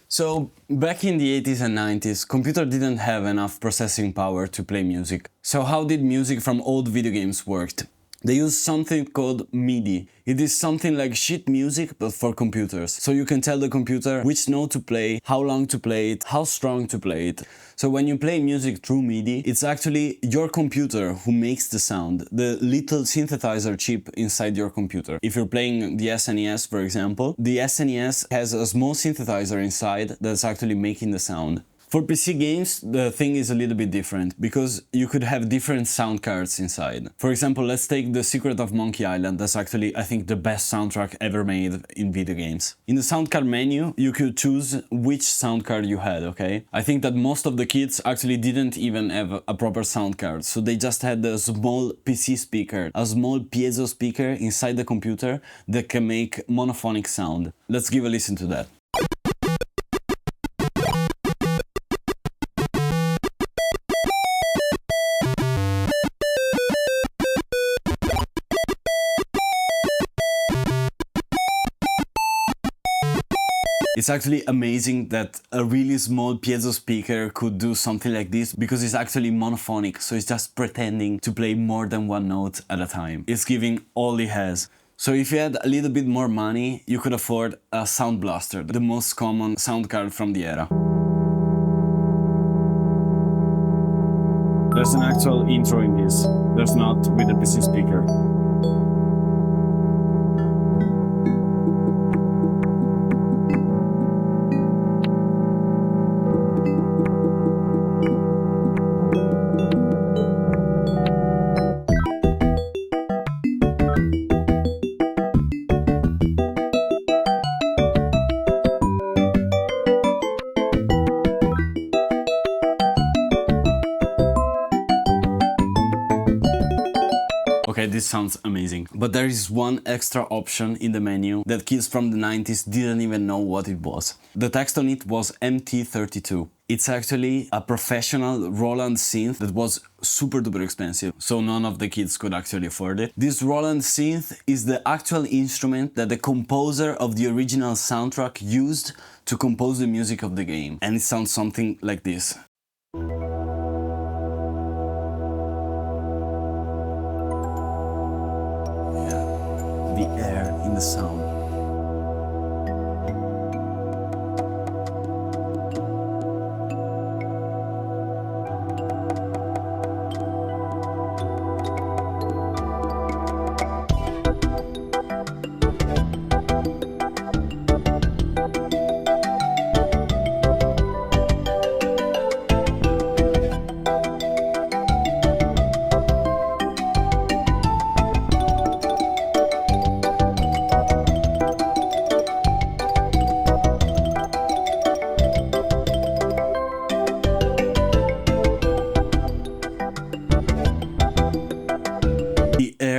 So, back in the 80s and 90s, computer didn't have enough processing power to play music. So how did music from old video games worked? They used something called MIDI. It is something like sheet music but for computers. So you can tell the computer which note to play, how long to play it, how strong to play it. So when you play music through MIDI, it's actually your computer who makes the sound, the little synthesizer chip inside your computer. If you're playing the SNES, for example, the SNES has a small synthesizer inside that's actually making the sound. For PC games, the thing is a little bit different, because you could have different sound cards inside. For example, let's take The Secret of Monkey Island. That's actually, I think, the best soundtrack ever made in video games. In the sound card menu, you could choose which sound card you had, okay? I think that most of the kids actually didn't even have a proper sound card, so they just had a small PC speaker, a small piezo speaker inside the computer that can make monophonic sound. Let's give a listen to that. It's actually amazing that a really small piezo speaker could do something like this, because it's actually monophonic, so it's just pretending to play more than one note at a time. It's giving all it has. So if you had a little bit more money, you could afford a Sound Blaster, the most common sound card from the era. There's an actual intro in this, there's not with the PC speaker. Okay, this sounds amazing. But there is one extra option in the menu that kids from the 90s didn't even know what it was. The text on it was MT32. It's actually a professional Roland synth that was super duper expensive, so none of the kids could actually afford it. This Roland synth is the actual instrument that the composer of the original soundtrack used to compose the music of the game. And it sounds something like this. The air in the sound.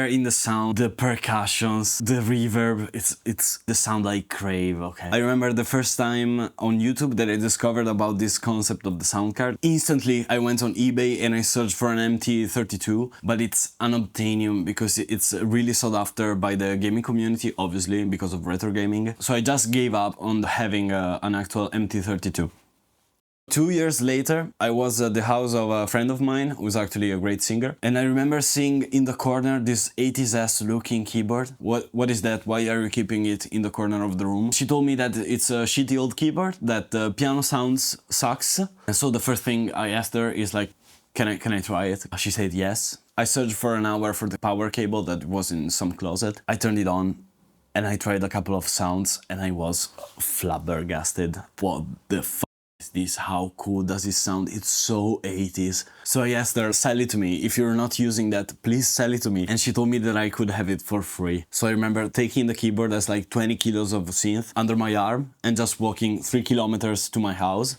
In the sound, the percussions, the reverb, it's the sound I crave, okay? I remember the first time on YouTube that I discovered about this concept of the sound card. Instantly, I went on eBay and I searched for an MT32, but it's unobtainium because it's really sought after by the gaming community, obviously, because of retro gaming. So I just gave up on having an actual MT32. 2 years later, I was at the house of a friend of mine who's actually a great singer, and I remember seeing in the corner this 80s looking keyboard. What is that? Why are you keeping it in the corner of the room? She told me that it's a shitty old keyboard, that the piano sounds sucks. And so the first thing I asked her is like, can I try it? She said yes. I searched for an hour for the power cable that was in some closet. I turned it on and I tried a couple of sounds and I was flabbergasted. What the fuck is this? How cool does it sound? It's so 80s. So I asked her, sell it to me. If you're not using that, please sell it to me. And she told me that I could have it for free. So I remember taking the keyboard as like 20 kilos of synth under my arm and just walking 3 kilometers to my house.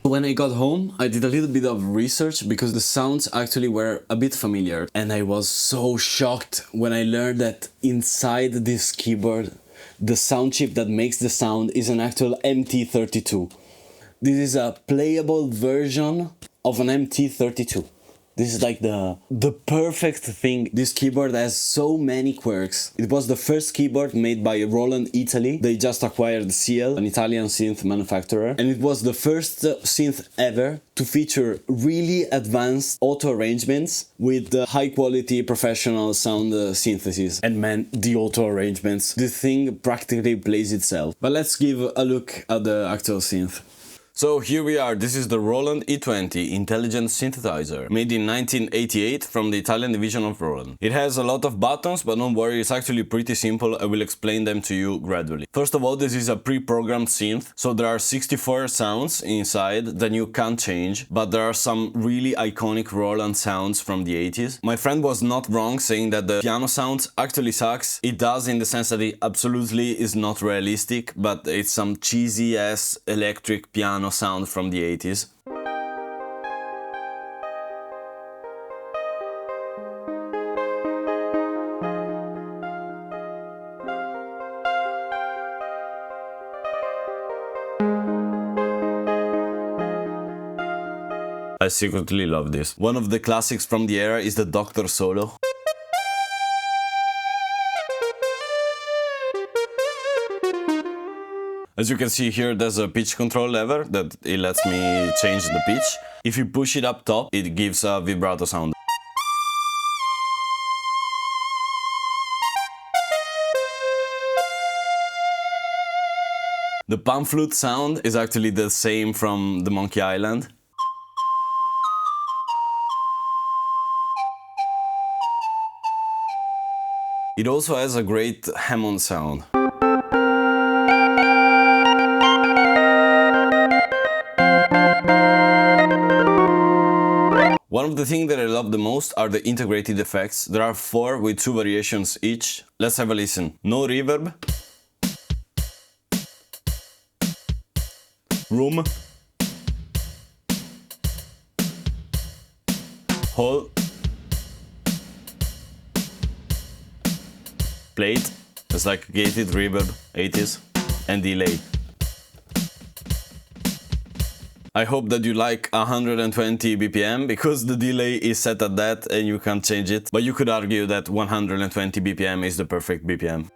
When I got home, I did a little bit of research because the sounds actually were a bit familiar. And I was so shocked when I learned that inside this keyboard, the sound chip that makes the sound is an actual MT32. This is a playable version of an MT32. This is like the perfect thing. This keyboard has so many quirks. It was the first keyboard made by Roland Italy. They just acquired CL, an Italian synth manufacturer, and it was the first synth ever to feature really advanced auto arrangements with high quality professional sound synthesis. And man, the auto arrangements, the thing practically plays itself. But let's give a look at the actual synth. So here we are, this is the Roland E20 intelligent synthesizer, made in 1988 from the Italian division of Roland. It has a lot of buttons, but don't worry, it's actually pretty simple. I will explain them to you gradually. First of all, this is a pre-programmed synth, so there are 64 sounds inside that you can't change, but there are some really iconic Roland sounds from the 80s. My friend was not wrong saying that the piano sound actually sucks. It does, in the sense that it absolutely is not realistic, but it's some cheesy ass electric piano sound from the 80s. I secretly love this. One of the classics from the era is the Doctor solo. As you can see here, there's a pitch control lever that it lets me change the pitch. If you push it up top, it gives a vibrato sound. The pan flute sound is actually the same from the Monkey Island. It also has a great Hammond sound. One of the things that I love the most are the integrated effects. There are 4 with 2 variations each. Let's have a listen. No reverb. Room. Hall. Plate. It's like gated reverb, 80s. And delay. I hope that you like 120 BPM, because the delay is set at that and you can't change it. But you could argue that 120 BPM is the perfect BPM.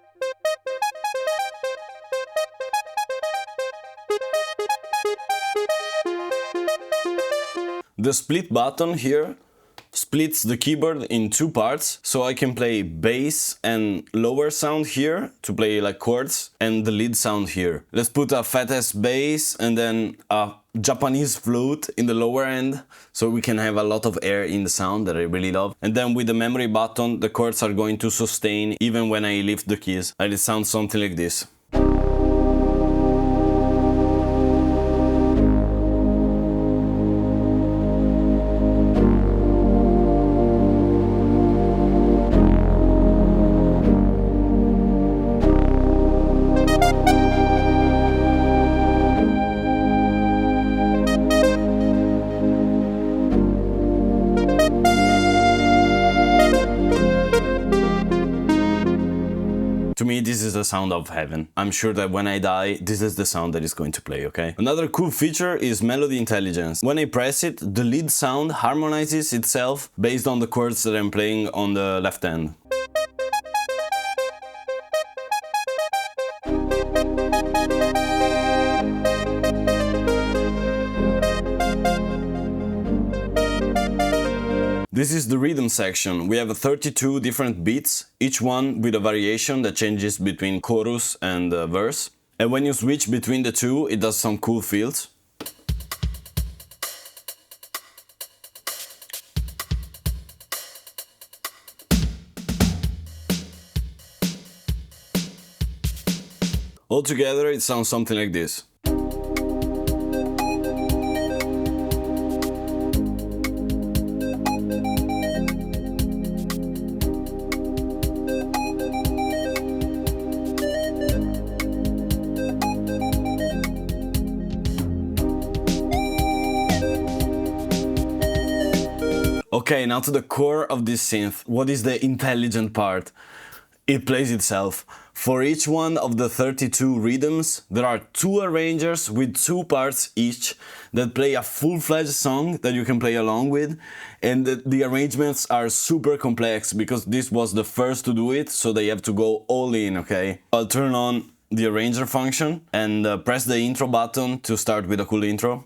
The split button here splits the keyboard in 2 parts, so I can play bass and lower sound here to play like chords, and the lead sound here. Let's put a fat ass bass and then a Japanese flute in the lower end, so we can have a lot of air in the sound that I really love. And then with the memory button, the chords are going to sustain even when I lift the keys, and it sounds something like this. To me, this is the sound of heaven. I'm sure that when I die, this is the sound that is going to play, okay? Another cool feature is melody intelligence. When I press it, the lead sound harmonizes itself based on the chords that I'm playing on the left hand. This is the rhythm section. We have 32 different beats, each one with a variation that changes between chorus and verse. And when you switch between the two, it does some cool fills. Altogether, it sounds something like this. Okay, now to the core of this synth. What is the intelligent part? it plays itself. For each one of the 32 rhythms, there are 2 arrangers with 2 parts each that play a full-fledged song that you can play along with, and the arrangements are super complex because this was the first to do it, so they have to go all in, okay? I'll turn on the arranger function and press the intro button to start with a cool intro.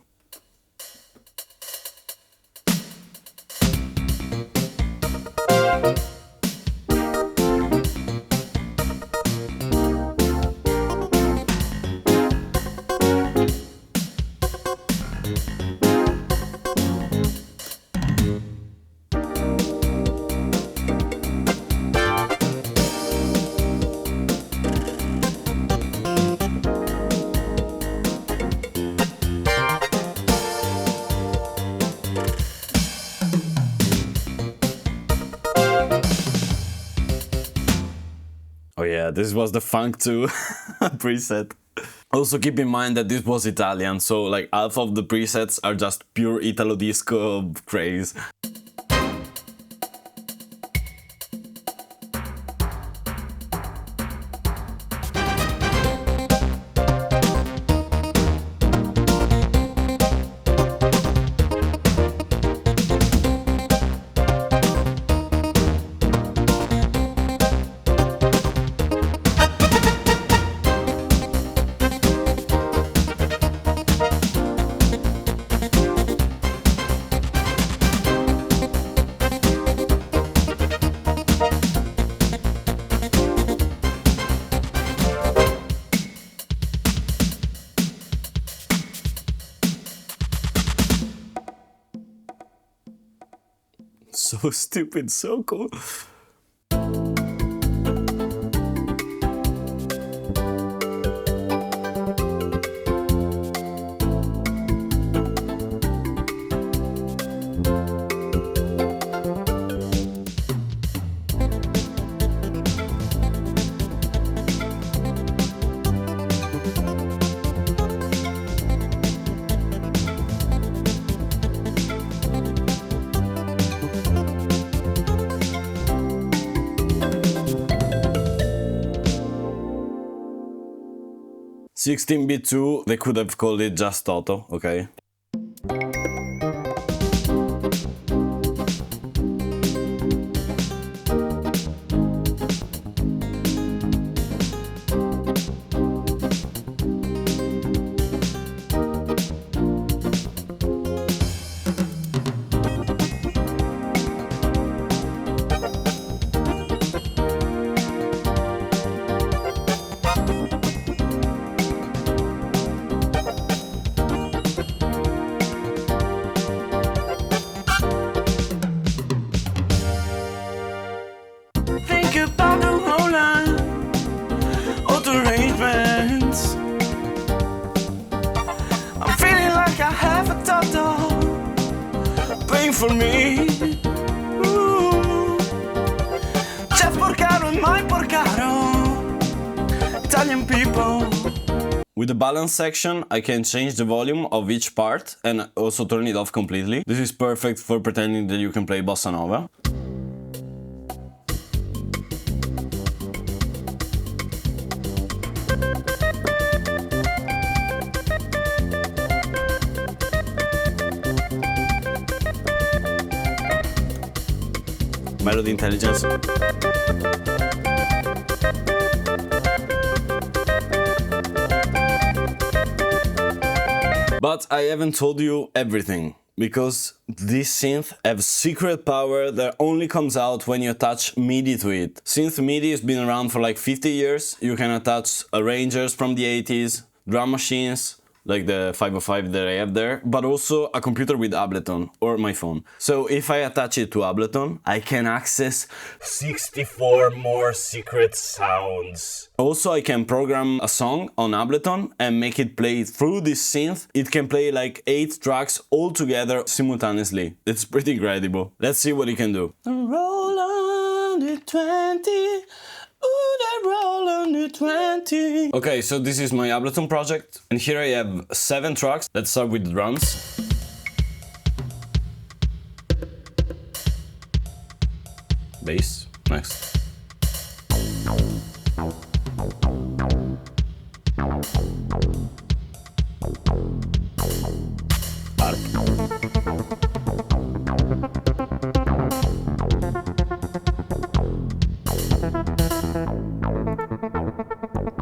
Oh yeah, this was the Funk 2 preset. Also keep in mind that this was Italian, so like half of the presets are just pure Italo disco craze. So stupid, so cool. "16-bit 2", they could have called it just Toto, okay? About the whole line of the arrangements, I'm feeling like I have a Toto playing for me. Ooh. Jeff Porcaro and my Porcaro, Italian people. With the balance section, I can change the volume of each part and also turn it off completely. This is perfect for pretending that you can play bossa nova. Melody intelligence. But I haven't told you everything, because this synth has secret power that only comes out when you attach MIDI to it. Synth MIDI has been around for like 50 years. You can attach arrangers from the 80s, drum machines, like the 505 that I have there, but also a computer with Ableton or my phone. So if I attach it to Ableton, I can access 64 more secret sounds. Also, I can program a song on Ableton and make it play through this synth. It can play like 8 tracks all together simultaneously. It's pretty incredible. Let's see what it can do. Roll on the 20. Ooh, that roll on the 20. Okay, so this is my Ableton project, and here I have 7 tracks. Let's start with the drums. Bass, next.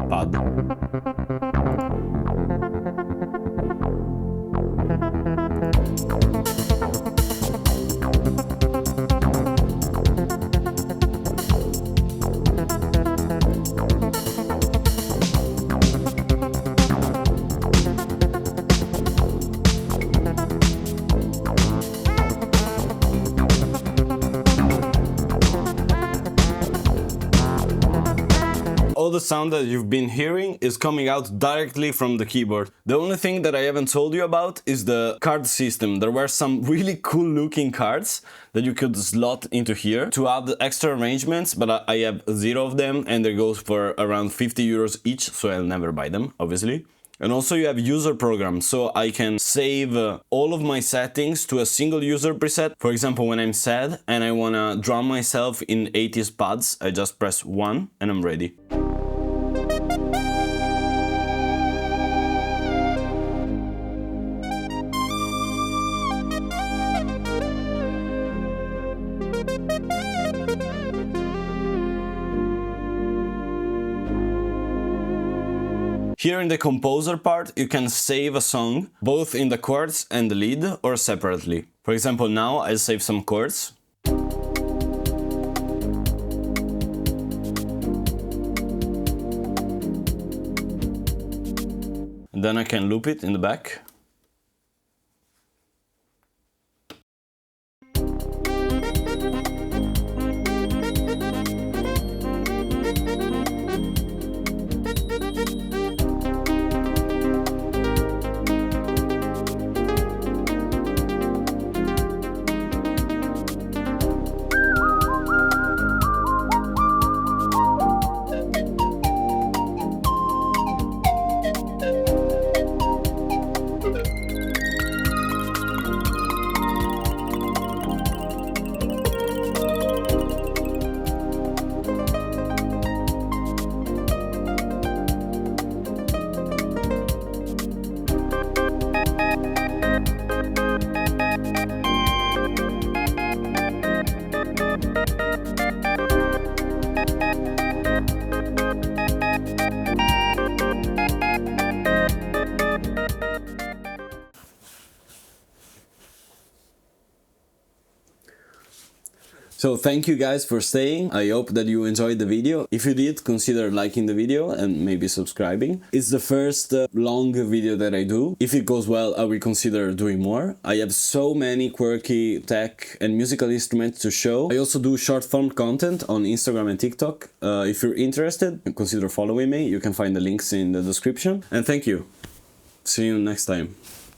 Pad. All the sound that you've been hearing is coming out directly from the keyboard. The only thing that I haven't told you about is the card system. There were some really cool looking cards that you could slot into here to add extra arrangements, but I have 0 of them and they go for around 50 euros each, so I'll never buy them, obviously. And also you have user programs, so I can save all of my settings to a single user preset. For example, when I'm sad and I wanna drum myself in 80s pads, I just press 1 and I'm ready. Here in the composer part, you can save a song, both in the chords and the lead, or separately. For example, now I'll save some chords. And then I can loop it in the back. So thank you guys for staying. I hope that you enjoyed the video. If you did, consider liking the video and maybe subscribing. It's the first long video that I do. If it goes well, I will consider doing more. I have so many quirky tech and musical instruments to show. I also do short form content on Instagram and TikTok. If you're interested, consider following me. You can find the links in the description. And thank you. See you next time.